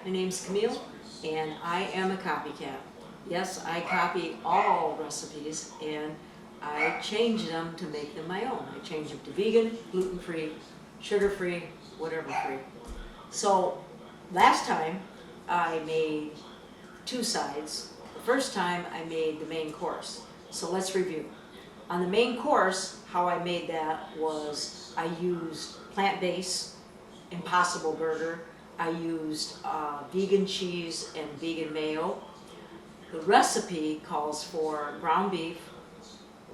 My name's Camille, and I am a copycat. Yes, I copy all recipes, and I change them to make them my own. I change them to vegan, gluten-free, sugar-free, whatever free. So last time I made two sides. The first time I made the main course. So let's review. On the main course, how I made that was I used plant-based Impossible Burger. I used vegan cheese and vegan mayo. The recipe calls for ground beef,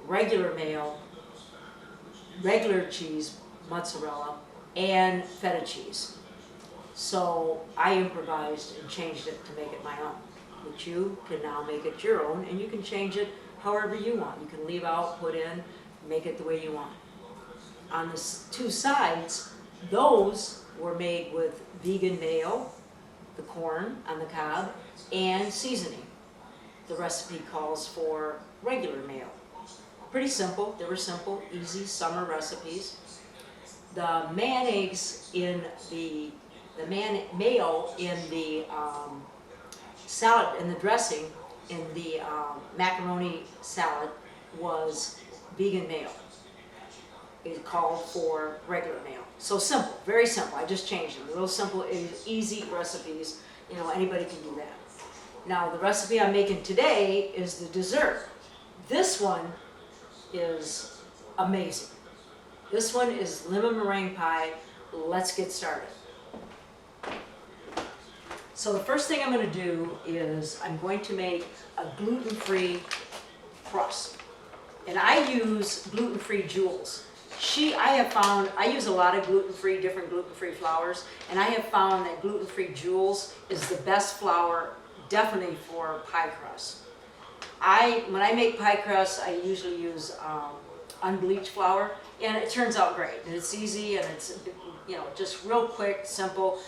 regular mayo, regular cheese, mozzarella, and feta cheese. So I improvised and changed it to make it my own. But you can now make it your own, and you can change it however you want. You can leave out, put in, make it the way you want. On the two sides, those were made with vegan mayo, the corn on the cob, and seasoning. The recipe calls for regular mayo. Pretty simple. They were simple, easy summer recipes. The mayonnaise in the mayo in the salad, in the dressing, in the macaroni salad was vegan mayo. It called for regular mayo. So simple, very simple. I just changed them. Real simple, easy recipes. You know, anybody can do that. Now the recipe I'm making today is the dessert. This one is amazing. This one is lemon meringue pie. Let's get started. So the first thing I'm going to do is I'm going to make a gluten-free crust. And I use gluten-free jewels. I use a lot of different gluten-free flours, and I have found that gluten-free jewels is the best flour definitely for pie crust. When I make pie crust, I usually use unbleached flour, and it turns out great. And it's easy, and it's, you know, just real quick, simple.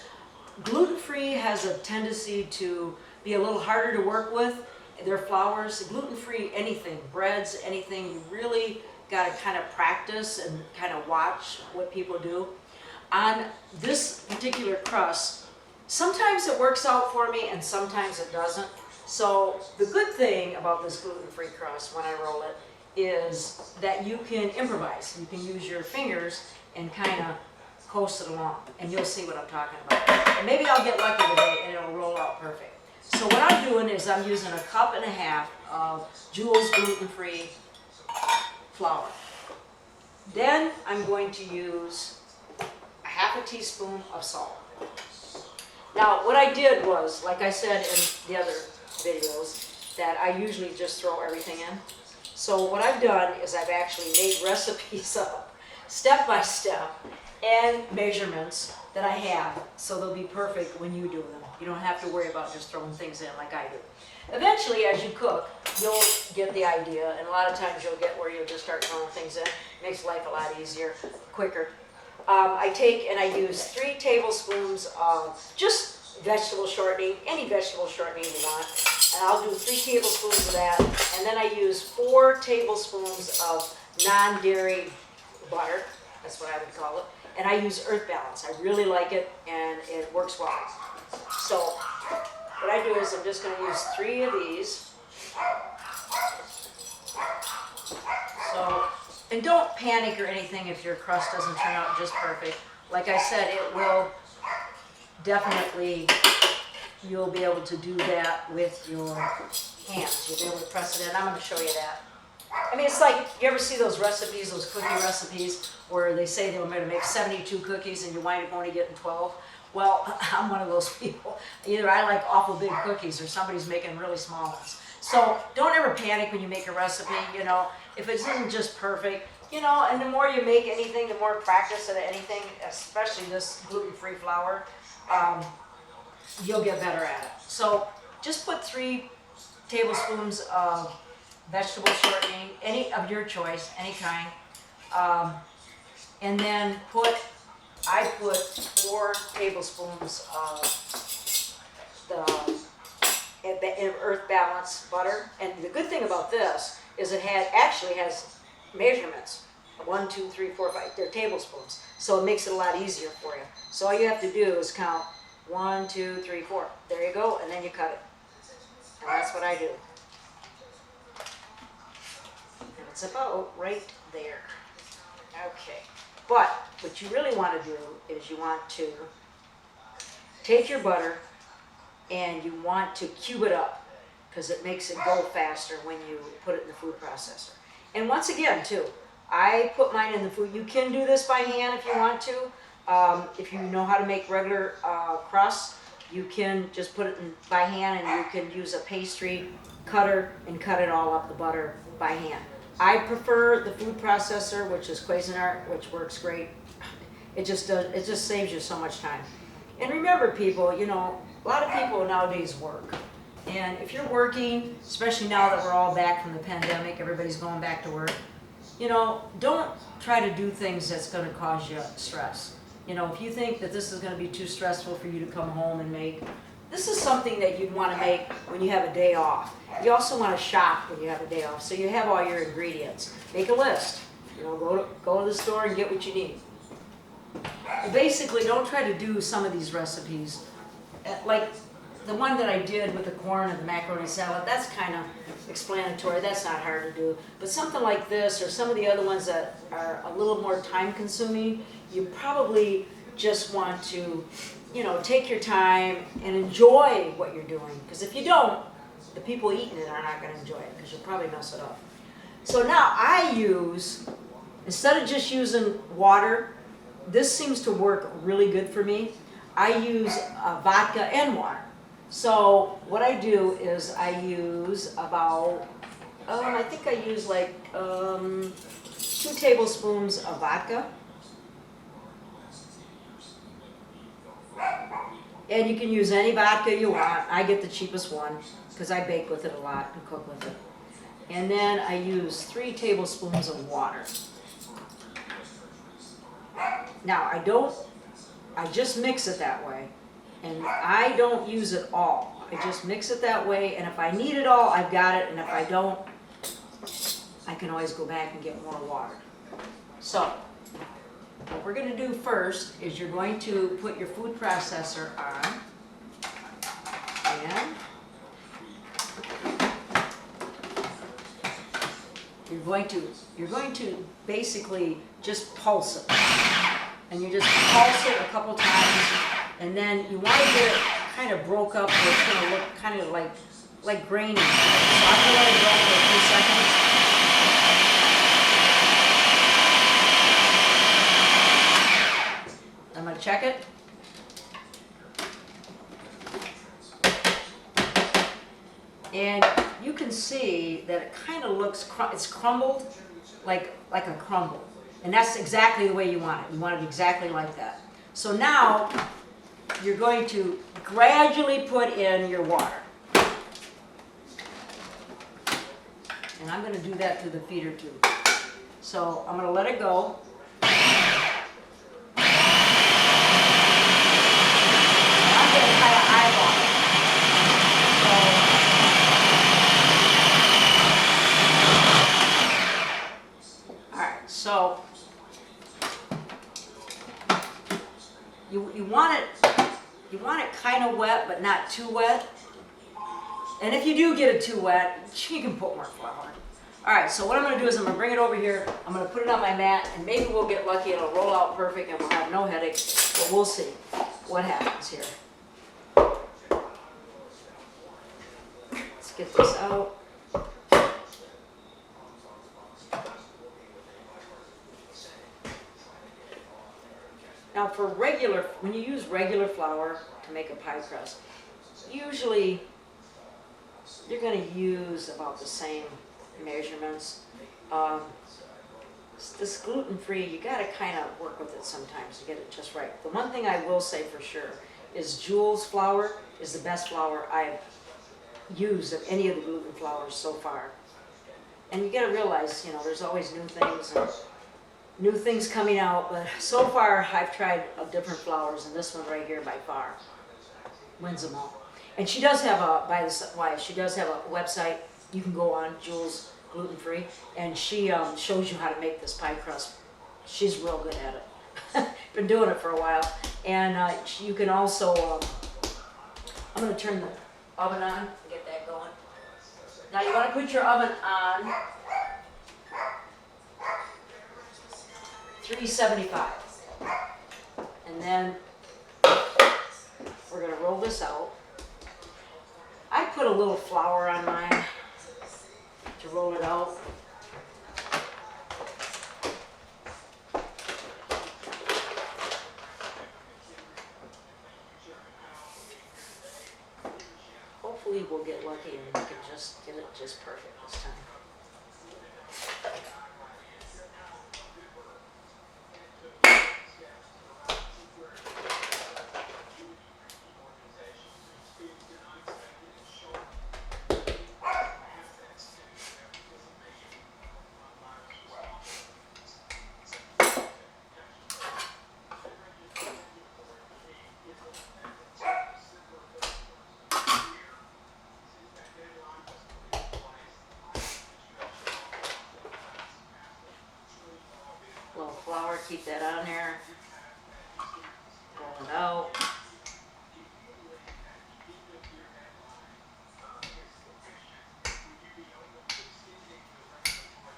Gluten-free has a tendency to be a little harder to work with. Their flours, gluten-free anything, breads, anything, you really got to kind of practice and kind of watch what people do. On this particular crust, sometimes it works out for me and sometimes it doesn't. So the good thing about this gluten-free crust when I roll it is that you can improvise. You can use your fingers and kind of coast it along, and you'll see what I'm talking about. And maybe I'll get lucky today and it'll roll out perfect. So what I'm doing is I'm using 1.5 cups of Jewel's gluten-free flour. Then I'm going to use 1/2 teaspoon of salt. Now what I did was, like I said in the other videos, that I usually just throw everything in. So what I've done is I've actually made recipes up step by step and measurements that I have, so they'll be perfect when you do them. You don't have to worry about just throwing things in like I do. Eventually, as you cook, you'll get the idea, and a lot of times you'll get where you'll just start throwing things in. It makes life a lot easier, quicker. I take and I use 3 tablespoons of just vegetable shortening, any vegetable shortening you want, and I'll do 3 tablespoons of that, and then I use 4 tablespoons of non-dairy butter, that's what I would call it, and I use Earth Balance. I really like it, and it works well. So what I do is I'm just going to use 3 of these. So, and don't panic or anything if your crust doesn't turn out just perfect. Like I said, it will definitely, you'll be able to do that with your hands. You'll be able to press it in. I'm going to show you that. I mean, it's like, you ever see those recipes, those cookie recipes, where they say they're going to make 72 cookies and you wind up only getting 12? Well, I'm one of those people. Either I like awful big cookies or somebody's making really small ones. So don't ever panic when you make a recipe, you know, if it isn't just perfect, you know, and the more you make anything, the more practice at anything, especially this gluten-free flour, you'll get better at it. So just put 3 tablespoons of vegetable shortening, any of your choice, any kind, and then I put 4 tablespoons of the Earth Balance butter. And the good thing about this is it actually has measurements. 1, 2, 3, 4, 5, they're tablespoons. So it makes it a lot easier for you. So all you have to do is count 1, 2, 3, 4. There you go, and then you cut it. And that's what I do. And it's about right there. Okay. But what you really want to do is you want to take your butter and you want to cube it up because it makes it go faster when you put it in the food processor. And once again, too, I put mine in the food. You can do this by hand if you want to. If you know how to make regular crust, you can just put it in by hand, and you can use a pastry cutter and cut it all up, the butter, by hand. I prefer the food processor, which is Cuisinart, which works great. It just saves you so much time. And remember, people, you know, a lot of people nowadays work. And if you're working, especially now that we're all back from the pandemic, everybody's going back to work, you know, don't try to do things that's going to cause you stress. You know, if you think that this is going to be too stressful for you to come home and make, this is something that you'd want to make when you have a day off. You also want to shop when you have a day off, so you have all your ingredients. Make a list. You know, go to the store and get what you need. But basically, don't try to do some of these recipes. Like the one that I did with the corn and the macaroni salad, that's kind of explanatory. That's not hard to do. But something like this, or some of the other ones that are a little more time consuming, you probably just want to, you know, take your time and enjoy what you're doing. Because if you don't, the people eating it are not going to enjoy it because you'll probably mess it up. So now I use, instead of just using water, this seems to work really good for me. I use vodka and water. So what I do is I use about, I think I use like 2 tablespoons of vodka. And you can use any vodka you want. I get the cheapest one because I bake with it a lot and cook with it. And then I use 3 tablespoons of water. Now I just mix it that way. And I don't use it all. I just mix it that way, and if I need it all, I've got it, and if I don't, I can always go back and get more water. So, what we're going to do first is you're going to put your food processor on, and you're going to basically just pulse it. And you just pulse it a couple times, and then you want to get it kind of broke up where it's going to look kind of like grainy. So I'm going to let it go for a few seconds. I'm going to check it. And you can see that it kind of looks, it's crumbled like a crumble. And that's exactly the way you want it. You want it exactly like that. So now, you're going to gradually put in your water. And I'm going to do that through the feeder tube. So I'm going to let it go. And I'm going to kind of eyeball it. So you want it kind of wet, but not too wet. And if you do get it too wet, you can put more flour. All right, so what I'm going to do is I'm going to bring it over here. I'm going to put it on my mat, and maybe we'll get lucky. It'll roll out perfect, and we'll have no headache. But we'll see what happens here. Let's get this out. Now when you use regular flour to make a pie crust, usually you're going to use about the same measurements. This gluten-free, you got to kind of work with it sometimes to get it just right. The one thing I will say for sure is Jewel's flour is the best flour I've used of any of the gluten flours so far. And you got to realize, you know, there's always new things. New things coming out, but so far I've tried different flours, and this one right here by far wins them all. And she does have she does have a website you can go on, Jewel's Gluten-Free, and she shows you how to make this pie crust. She's real good at it. Been doing it for a while, And you can also, I'm gonna turn the oven on and get that going. Now you wanna put your oven on 375. And then we're gonna roll this out. I put a little flour on mine to roll it out. Hopefully we'll get lucky and we can just get it just perfect this time. A little flour, keep that on there. Roll it out.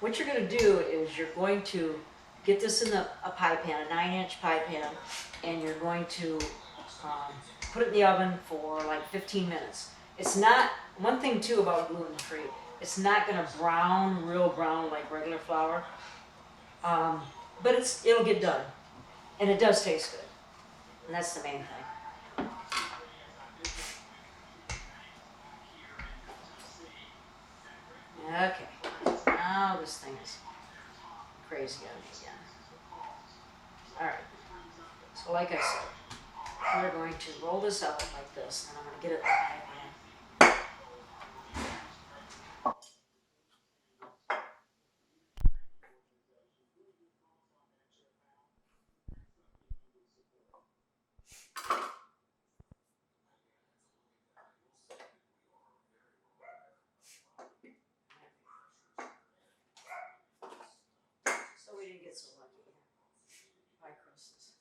What you're going to do is you're going to get this in a pie pan, a 9-inch pie pan, and you're going to put it in the oven for like 15 minutes. It's not, one thing too about gluten-free, it's not going to brown, real brown like regular flour, but it'll get done, and it does taste good, and that's the main thing. Okay, now this thing is crazy on me again. Alright, so like I said, we're going to roll this out like this, and I'm going to get it in the pie pan. So we didn't get so lucky here. Pie crusts.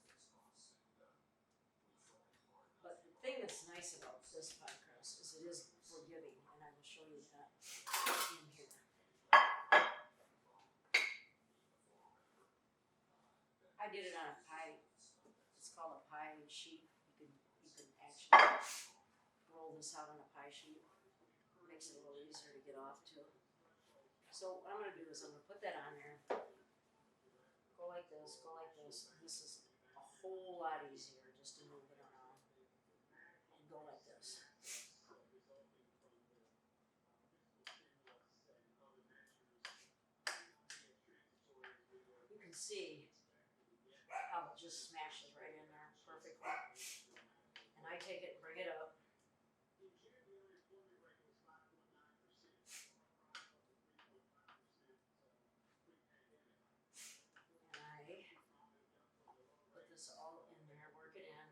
But the thing that's nice about this pie crust is it is forgiving, and I will show you that in here. I did it on a pie. It's called a pie sheet. You can actually roll this out on a pie sheet. It makes it a little easier to get off too. So what I'm going to do is I'm going to put that on there. Go like this, go like this. And this is a whole lot easier just to move it around. And go like this. You can see how it just smashes right in there perfectly. And I take it and bring it up. And I put this all in there, work it in.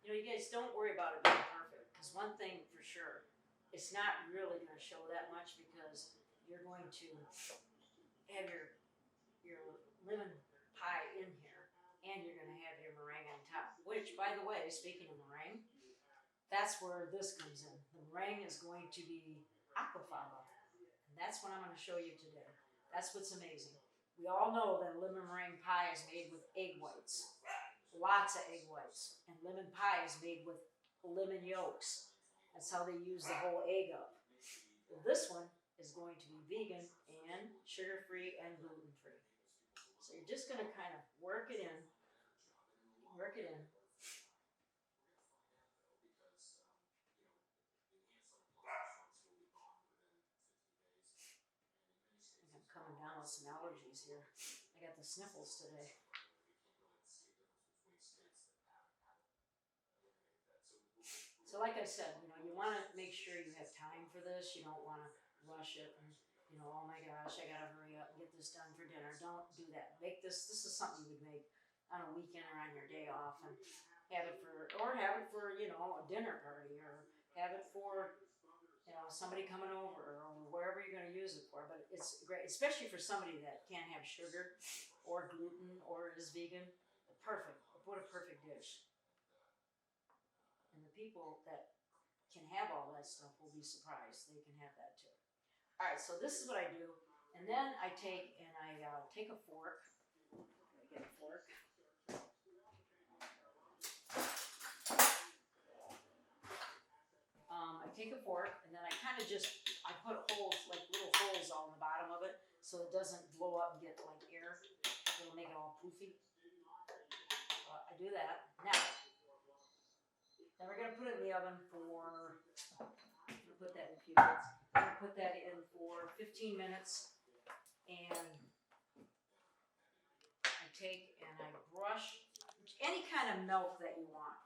You know, you guys don't worry about it being perfect, because one thing for sure, it's not really going to show that much because you're going to have your lemon pie in here, and you're going to have your meringue on top, which, by the way, speaking of meringue, that's where this comes in. The meringue is going to be Aquafaba, and that's what I'm going to show you today. That's what's amazing. We all know that lemon meringue pie is made with egg whites. Lots of egg whites. And lemon pie is made with lemon yolks. That's how they use the whole egg up. Well, this one is going to be vegan and sugar-free and gluten-free. So you're just going to kind of work it in. Work it in. I'm coming down with some allergies here. I got the sniffles today. So like I said, you want to make sure you have time for this. You don't want to rush it and, oh my gosh, I got to hurry up and get this done for dinner. Don't do that. Make this is something you would make on a weekend or on your day off and have it for a dinner party, or have it for, somebody coming over, or wherever you're going to use it for. But it's great, especially for somebody that can't have sugar or gluten or is vegan. Perfect. What a perfect dish. people that can have all that stuff will be surprised. They can have that too. All right, so this is what I do. And then I take a fork. I get a fork. I take a fork and then I kind of I put holes, like little holes all in the bottom of it so it doesn't blow up and get like air. It'll make it all poofy. I do that. Now, then we're going to put it in the oven for, I'm going to put that in a few minutes. I'm going to put that in for 15 minutes and I take and I brush any kind of milk that you want.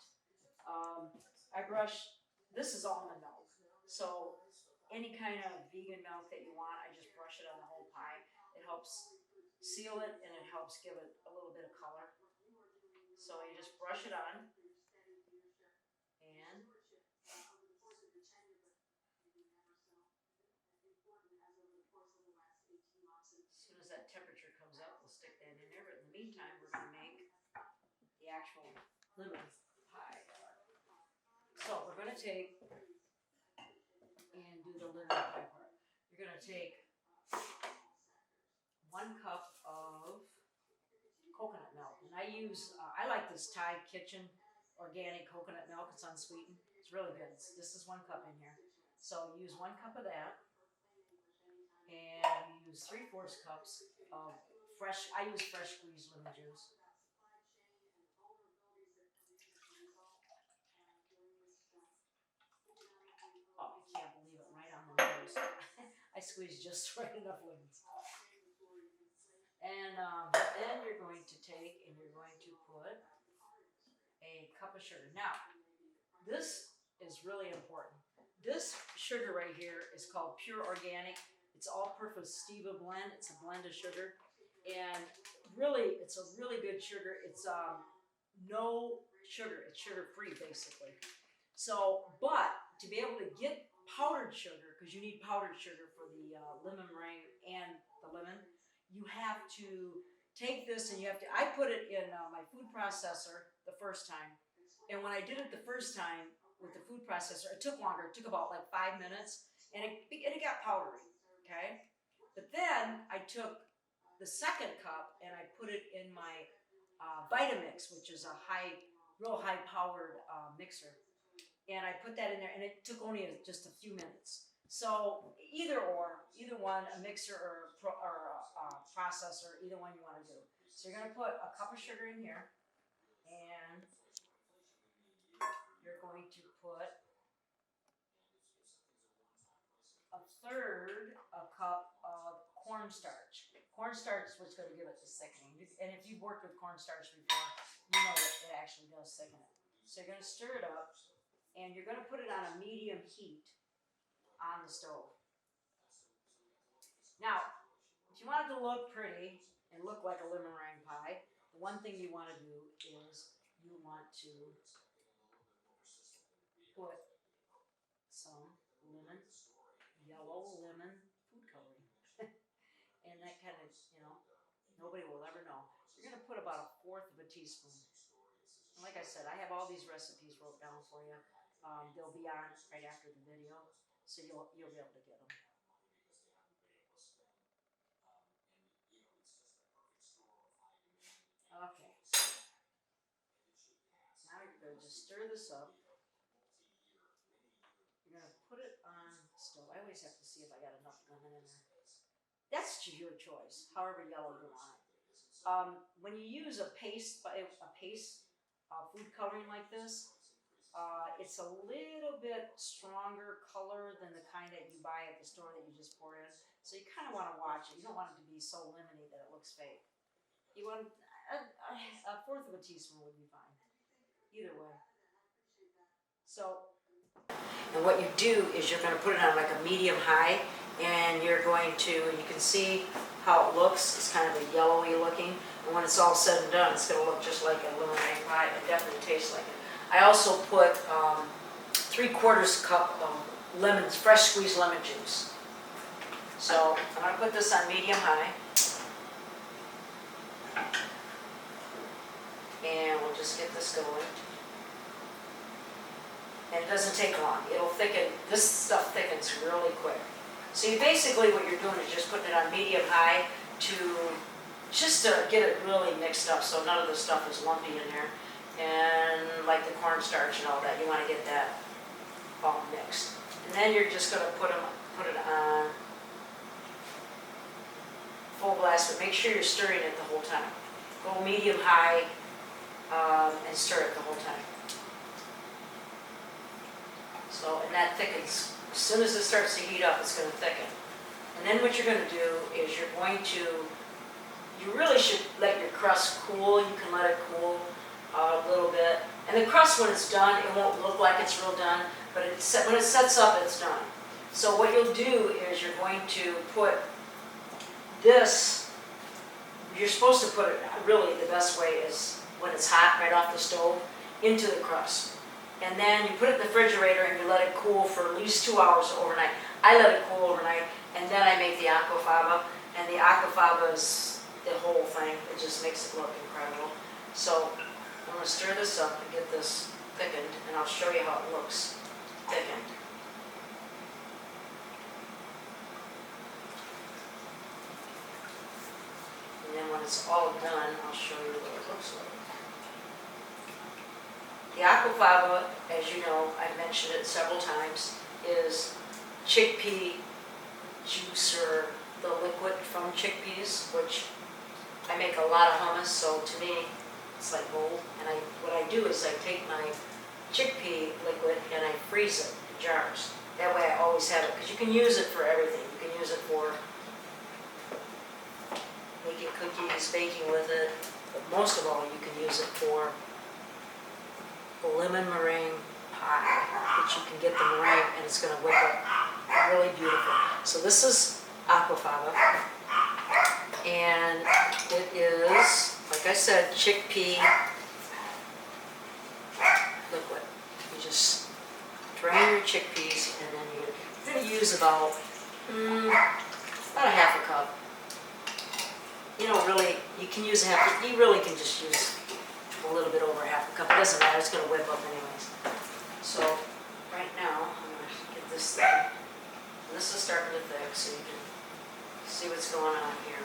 This is almond milk, so any kind of vegan milk that you want, I just brush it on the whole pie. It helps seal it and it helps give it a little bit of color. So you just brush it on and as soon as that temperature comes up, we'll stick that in there. But in the meantime, we're going to make the actual lemon pie. So we're going to take and do the lemon pie part. You're going to take 1 cup of coconut milk. And I like this Thai Kitchen organic coconut milk. It's unsweetened. It's really good. This is 1 cup in here. So use 1 cup of that. And use 3/4 cups of I use fresh squeezed lemon juice. Oh, I can't believe it, right on the nose. I squeezed just right enough lemons. And then you're going to take and you're going to put a cup of sugar. Now, this is really important. This sugar right here is called pure organic. It's all-purpose stevia blend. It's a blend of sugar. And really, it's a really good sugar. It's no sugar. It's sugar-free, basically. So, but to be able to get powdered sugar, because you need powdered sugar for the lemon meringue and the lemon, you have to take this and I put it in my food processor the first time. And when I did it the first time with the food processor, it took longer. It took about like 5 minutes and it got powdery, okay? But then I took the second cup and I put it in my Vitamix, which is a real high powered mixer. And I put that in there, and it took only just a few minutes. So either one, a mixer or a processor, either one you want to do. So you're going to put a cup of sugar in here, and you're going to put 1/3 a cup of cornstarch. Cornstarch is what's going to give it the thickening. And if you've worked with cornstarch before, you know that it actually does thicken it. So you're going to stir it up. And you're going to put it on a medium heat on the stove. Now, if you want it to look pretty and look like a lemon meringue pie, the one thing you want to do is you want to put some yellow lemon food coloring. And that kind of, nobody will ever know. You're going to put about 1/4 teaspoon. And like I said, I have all these recipes wrote down for you. They'll be on right after the video, so you'll be able to get them. Okay. Now you're going to just stir this up. You're going to put it on the stove. I always have to see if I got enough lemon in there. That's your choice, however yellow you want it. When you use a paste food coloring like this, it's a little bit stronger color than the kind that you buy at the store that you just pour in. So you kind of want to watch it. You don't want it to be so lemony that it looks fake. You want 1/4 teaspoon would be fine. Either way. So, and what you do is you're going to put it on like a medium high, and you can see how it looks. It's kind of a yellowy looking. And when it's all said and done, it's going to look just like a lemon meringue pie. It definitely tastes like it. I also put 3/4 cup of fresh squeezed lemon juice. So I'm going to put this on medium high. And we'll just get this going. and it doesn't take long. It'll thicken, this stuff thickens really quick. So you basically, what you're doing is just putting it on medium-high just to get it really mixed up so none of the stuff is lumpy in there. And like the cornstarch and all that, you want to get that all mixed. And then you're just going to put it on full blast, but make sure you're stirring it the whole time. Go medium-high and stir it the whole time. So, and that thickens. As soon as it starts to heat up, it's going to thicken. And then what you're going to do is you really should let your crust cool. You can let it cool a little bit. And the crust, when it's done, it won't look like it's real done, but when it sets up, it's done. So what you'll do is you're going to put this, you're supposed to put it, really the best way is when it's hot right off the stove, into the crust. And then you put it in the refrigerator and you let it cool for at least 2 hours overnight. I let it cool overnight, and then I make the aquafaba, and the aquafaba is the whole thing. It just makes it look incredible. So I'm going to stir this up and get this thickened, and I'll show you how it looks thickened. And then when it's all done, I'll show you what it looks like. The aquafaba, as you know, I've mentioned it several times, is chickpea juice, or the liquid from chickpeas, which I make a lot of hummus, so to me it's like gold. And what I do is I take my chickpea liquid and I freeze it in jars. That way I always have it, because you can use it for everything. You can use it for making cookies, baking with it, but most of all you can use it for lemon meringue pie, which you can get the meringue and it's going to whip up really beautiful. So this is aquafaba, and it is, like I said, chickpea liquid. You just drain your chickpeas, and then you're going to use about a half a cup. You know, really, you can use you really can just use a little bit over half a cup. It doesn't matter, it's going to whip up anyways. So right now, I'm going to get this thing. And this is starting to thick, so you can see what's going on here.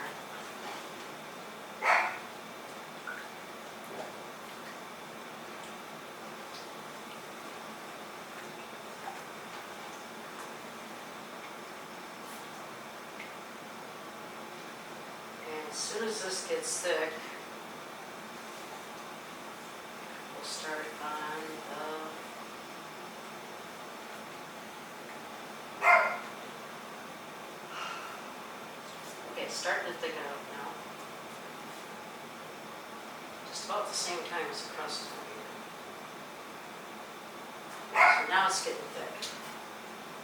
And as soon as this gets thick, we'll start on the it's starting to thicken up now. Just about the same time as the crust is going in. So now it's getting thick.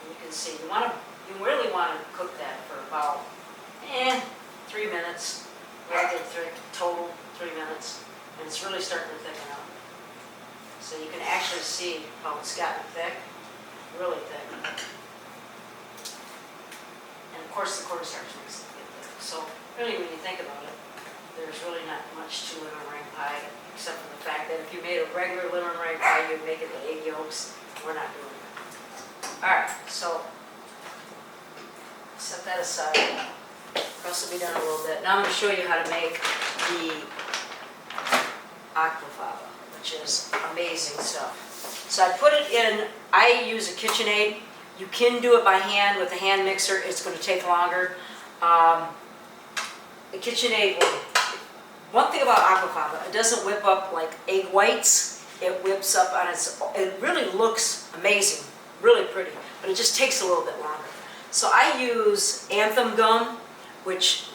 And you can see, you really want to cook that for about 3 minutes. Let it get thick, total 3 minutes. And it's really starting to thicken up. So you can actually see how it's gotten thick, really thick. And of course the cornstarch makes it get thick. So really when you think about it, there's really not much to lemon meringue pie, except for the fact that if you made a regular lemon meringue pie, you'd make it with egg yolks. We're not doing that. Alright, so set that aside. Crust will be done a little bit. Now I'm going to show you how to make the aquafaba, which is amazing stuff. So I put it in, I use a KitchenAid. You can do it by hand with a hand mixer. It's going to take longer. The KitchenAid, one thing about aquafaba, it doesn't whip up like egg whites. It whips up on its, it really looks amazing, really pretty, but it just takes a little bit longer. So I use Anthem gum, which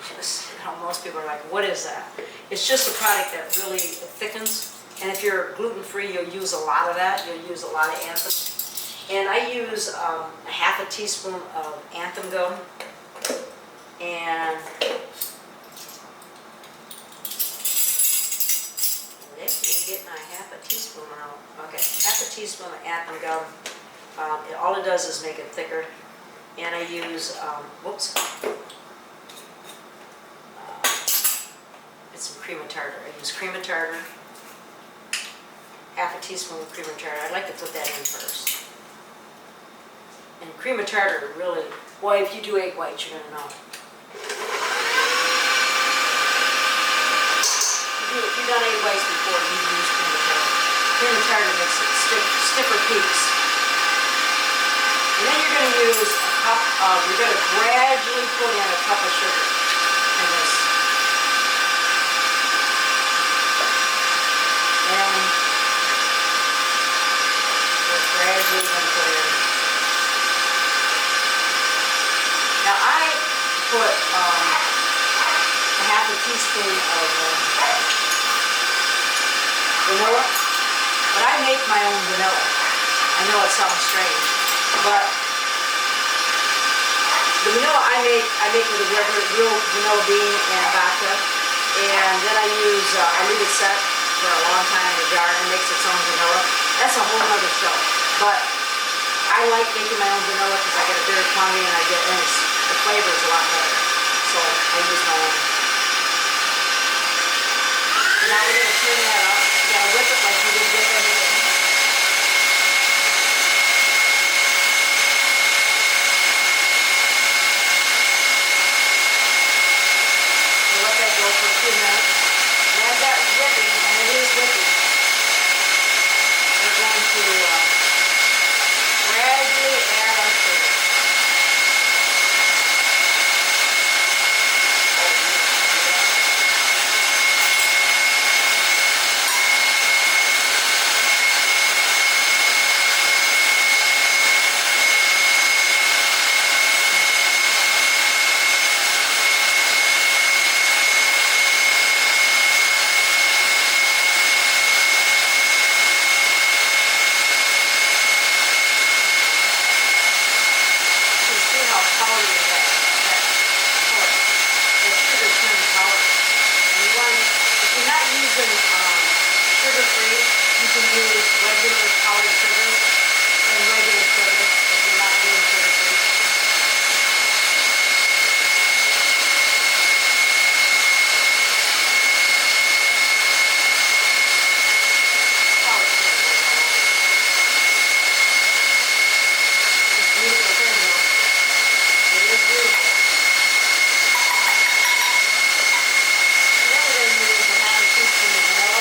most people are like, what is that? It's just a product that really thickens. And if you're gluten-free, you'll use a lot of that. You'll use a lot of Anthem. And I use a half a teaspoon of Anthem gum. And you're getting a half a teaspoon out. Okay, half a teaspoon of Anthem gum. All it does is make it thicker. And I use, it's some cream of tartar. I use cream of tartar, half a teaspoon of cream of tartar. I'd like to put that in first. And cream of tartar really, boy, if you do egg whites, you're gonna know. If you've done egg whites before, you've used cream of tartar. Cream of tartar makes it stiffer peaks. And then you're gonna use a cup of, you're gonna gradually put in a cup of sugar in this. And we're gradually gonna put in. Now I put a half a teaspoon of vanilla, but I make my own vanilla. I know it sounds strange, but the vanilla I make with a real vanilla bean and vodka, and then I leave it set for a long time in a jar and it makes its own vanilla. That's a whole other show, but I like making my own vanilla because I get a bitter tongue and the flavor is a lot better, so I use my own. Now we're going to turn that up. You got to whip it like you would whip anything. We'll let that go for a few minutes. And as that's whipping, and it is whipping, we're going to gradually add our sugar. Sugar-free, you can use regular powdered sugar and regular sugar if you're not doing sugar-free. Powdered sugar goes all over. It's beautiful thing though. It is beautiful. And then we're going to use a half a teaspoon of vanilla.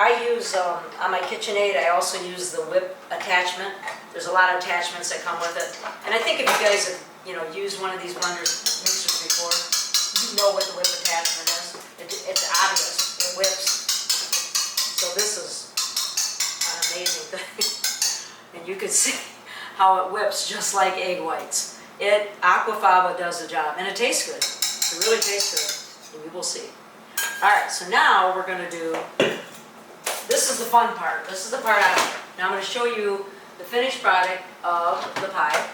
I use, on my KitchenAid, I also use the whip attachment. There's a lot of attachments that come with it. And I think if you guys have, used one of these mixers before, you know what the whip attachment is. It's obvious, it whips. So this is an amazing thing. And you can see how it whips just like egg whites. Aquafaba does the job, and it tastes good. It really tastes good, and you will see. All right, so now we're gonna do, this is the fun part. This is the part I like. Now I'm gonna show you the finished product of the pie.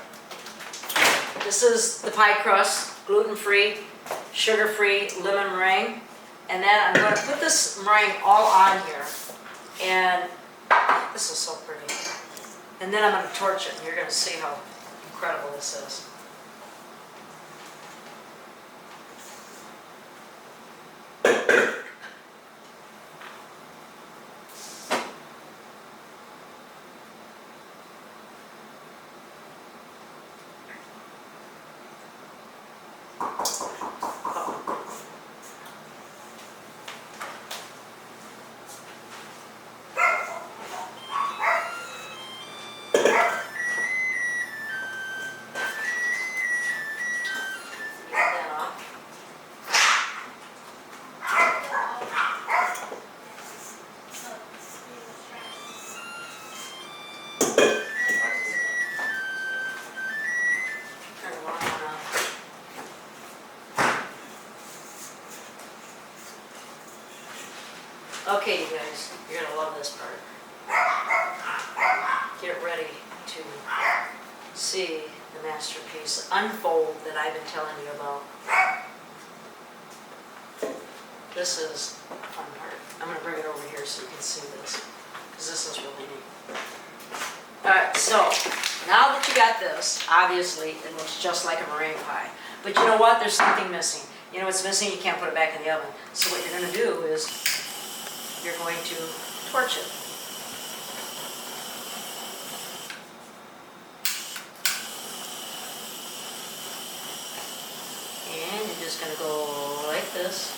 This is the pie crust, gluten-free, sugar-free lemon meringue. And then I'm gonna put this meringue all on here. And this is so pretty. And then I'm gonna torch it, and you're gonna see how incredible this is. guys, you're gonna love this part. Get ready to see the masterpiece unfold that I've been telling you about. This is the fun part. I'm gonna bring it over here so you can see this, because this is really neat. Alright, so now that you got this, obviously it looks just like a meringue pie. But you know what? There's something missing. You know what's missing? You can't put it back in the oven. So what you're going to do is you're going to torch it. And you're just going to go like this.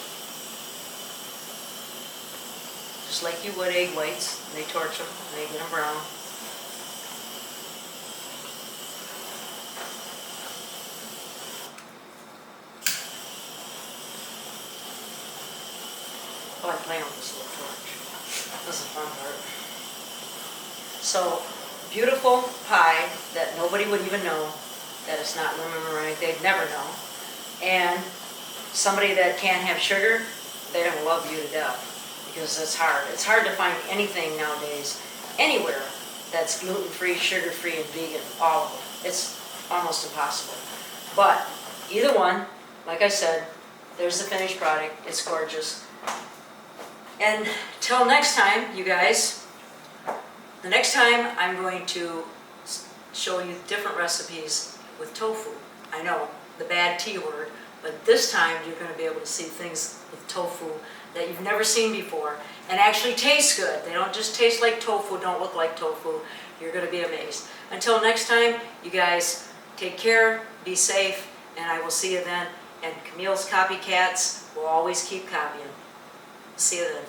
Just like you would egg whites. They torch them, and they get them brown. Oh, I'm playing with this little torch. This is a fun part. So, beautiful pie that nobody would even know that it's not meringue. They'd never know. And somebody that can't have sugar, they're going to love you to death because it's hard. It's hard to find anything nowadays, anywhere, that's gluten-free, sugar-free, and vegan. All of them. It's almost impossible. But either one, like I said, there's the finished product. It's gorgeous. And till next time, you guys, the next time I'm going to show you different recipes with tofu. I know, the bad T word, but this time you're going to be able to see things with tofu that you've never seen before and actually taste good. They don't just taste like tofu, don't look like tofu. You're going to be amazed. Until next time, you guys take care, be safe, and I will see you then. And Camille's copycats will always keep copying. See you then.